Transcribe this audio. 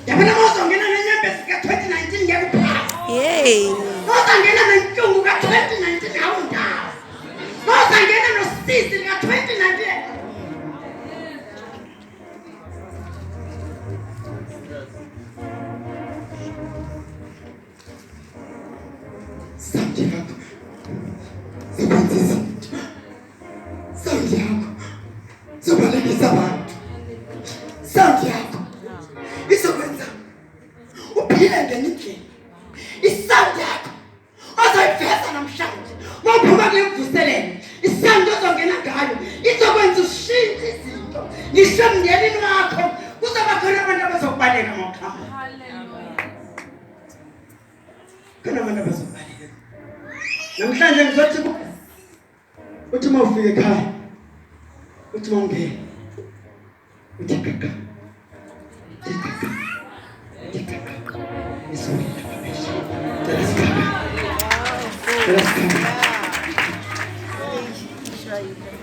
yabona mawuzongena nenyembezi ka-2019 ngiyakuphaza. Yay. Mawuzangena nenhlungu ka-2019 awundawo. Mawuzangena nosizi ka-2019. Sauti yako zokwenza izinto. Sauti yako zobalekisa abantu. Sauti yako izokwenza uphile ngendlela. Isauti yakho ozoyiveza namhlanje mawuphuma kulemvuselelo. Isauti ozongena ngayo izokwenza ushintshe izinto. Ngisho emndenini wakho kuzoba khona abantu abazokubaleka ngokuhamba. Khona abantu abazokubaleka. Namhlanje ngizothi uthi mawufika ekhaya uthi mawungena uthi gaga Wow.